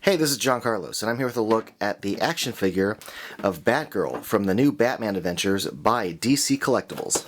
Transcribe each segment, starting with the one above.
Hey, this is John Carlos, and I'm here with a look at the action figure of Batgirl from the new Batman Adventures by DC Collectibles.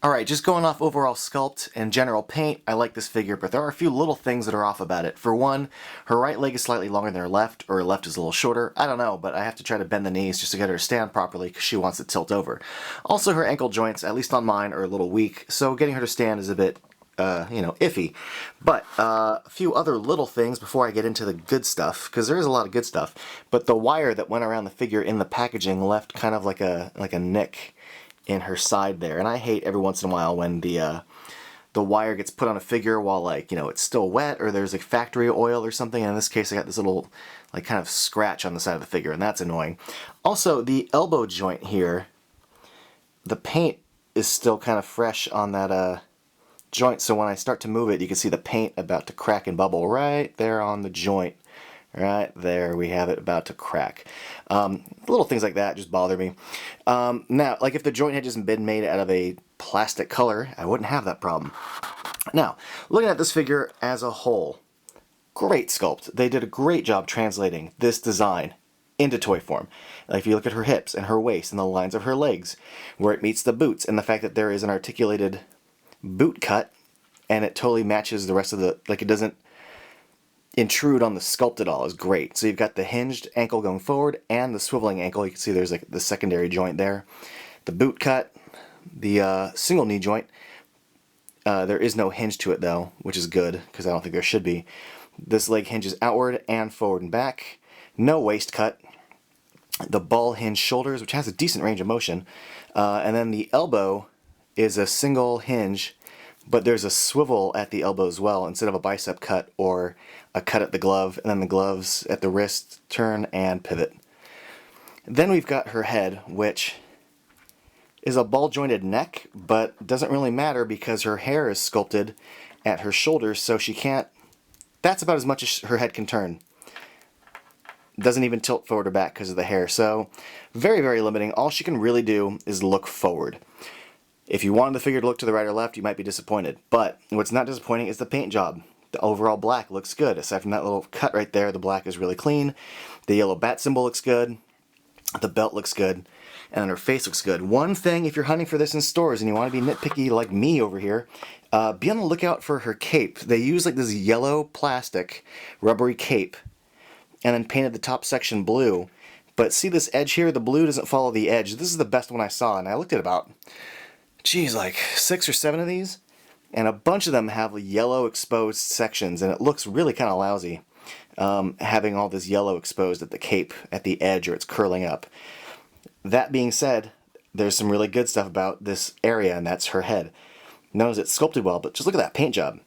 Alright, just going off overall sculpt and general paint, I like this figure, but there are a few little things that are off about it. For one, her right leg is slightly longer than her left, or her left is a little shorter. I don't know, but I have to try to bend the knees just to get her to stand properly because she wants to tilt over. Also, her ankle joints, at least on mine, are a little weak, so getting her to stand is a bit, iffy. But a few other little things before I get into the good stuff, because there is a lot of good stuff. But the wire that went around the figure in the packaging left kind of like a nick in her side there, and I hate every once in a while when the wire gets put on a figure while it's still wet, or there's like factory oil or something. And in this case I got this little kind of scratch on the side of the figure, and that's annoying. Also, the elbow joint here, the paint is still kind of fresh on that joint, so when I start to move it you can see the paint about to crack and bubble right there on the joint. Right there, we have it about to crack. Little things like that just bother me. Now, like if the joint had just been made out of a plastic color, I wouldn't have that problem. Now, looking at this figure as a whole, great sculpt. They did a great job translating this design into toy form. Like if you look at her hips and her waist and the lines of her legs, where it meets the boots, and the fact that there is an articulated boot cut, and it totally matches the rest of the, it doesn't intrude on the sculpt at all, is great. So you've got the hinged ankle going forward and the swiveling ankle. You can see there's like the secondary joint there. The boot cut, the single knee joint. There is no hinge to it though, which is good because I don't think there should be. This leg hinges outward and forward and back. No waist cut. The ball hinge shoulders, which has a decent range of motion. And then the elbow is a single hinge, but there's a swivel at the elbow as well, instead of a bicep cut or a cut at the glove, and then the gloves at the wrist turn and pivot. Then we've got her head, which is a ball jointed neck, but doesn't really matter because her hair is sculpted at her shoulders, so she can't, that's about as much as her head can turn. Doesn't even tilt forward or back because of the hair, so very, very limiting. All she can really do is look forward. If you wanted the figure to look to the right or left, you might be disappointed. But what's not disappointing is the paint job. The overall black looks good. Aside from that little cut right there, the black is really clean. The yellow bat symbol looks good. The belt looks good. And then her face looks good. One thing, if you're hunting for this in stores and you want to be nitpicky like me over here, be on the lookout for her cape. They use like this yellow plastic rubbery cape and then painted the top section blue. But see this edge here? The blue doesn't follow the edge. This is the best one I saw, and I looked at about, like 6 or 7 of these, and a bunch of them have yellow exposed sections, and it looks really kind of lousy having all this yellow exposed at the cape at the edge, or it's curling up. That being said, there's some really good stuff about this area, and that's her head. Notice it's sculpted well, but just look at that paint job.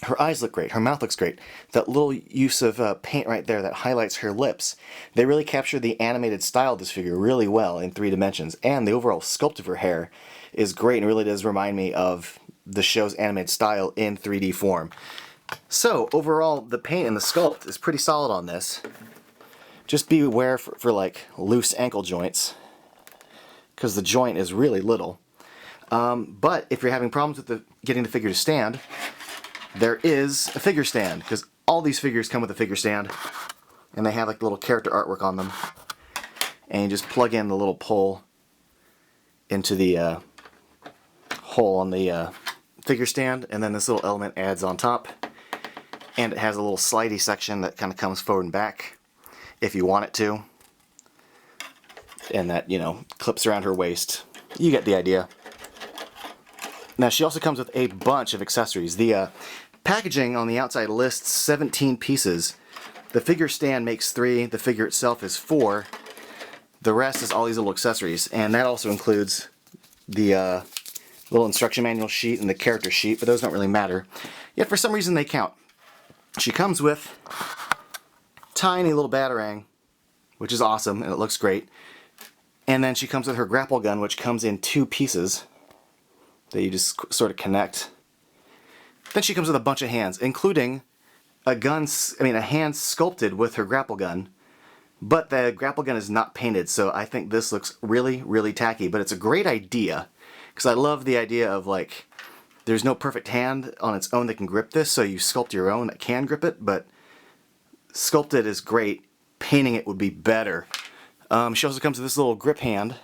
Her eyes look great, her mouth looks great. That little use of paint right there that highlights her lips, they really capture the animated style of this figure really well in 3 dimensions, and the overall sculpt of her hair is great and really does remind me of the show's animated style in 3D form. So overall, the paint and the sculpt is pretty solid on this. Just be aware for like loose ankle joints, because the joint is really little. But if you're having problems with getting the figure to stand, there is a figure stand, because all these figures come with a figure stand, and they have like little character artwork on them. And you just plug in the little pole into the hole on the figure stand, and then this little element adds on top, and it has a little slidey section that kind of comes forward and back if you want it to, and that clips around her waist. You get the idea. Now she also comes with a bunch of accessories. The packaging on the outside lists 17 pieces. The figure stand makes 3, the figure itself is 4. The rest is all these little accessories, and that also includes the little instruction manual sheet and the character sheet, but those don't really matter. Yet for some reason they count. She comes with tiny little batarang, which is awesome, and it looks great. And then she comes with her grapple gun, which comes in 2 pieces that you just sort of connect. Then she comes with a bunch of hands, including a hand sculpted with her grapple gun. But the grapple gun is not painted, so I think this looks really, really tacky. But it's a great idea, because I love the idea of There's no perfect hand on its own that can grip this, so you sculpt your own that can grip it, but sculpted is great. Painting it would be better. She also comes with this little grip hand.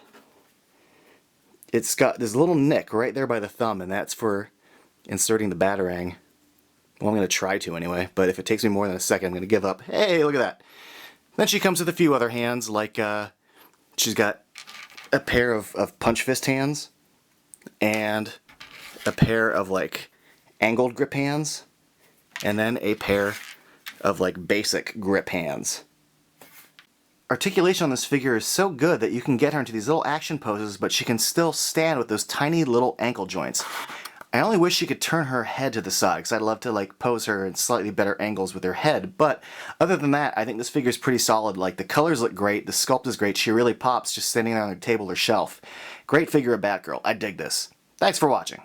It's got this little nick right there by the thumb, and that's for inserting the Batarang. Well, I'm going to try to anyway, but if it takes me more than a second, I'm going to give up. Hey, look at that. Then she comes with a few other hands, like she's got a pair of punch fist hands and a pair of like angled grip hands, and then a pair of like basic grip hands. Articulation on this figure is so good that you can get her into these little action poses, but she can still stand with those tiny little ankle joints. I only wish she could turn her head to the side, because I'd love to like pose her in slightly better angles with her head, but other than that, I think this figure is pretty solid. Like, the colors look great, the sculpt is great, she really pops just standing there on a table or shelf. Great figure of Batgirl. I dig this. Thanks for watching.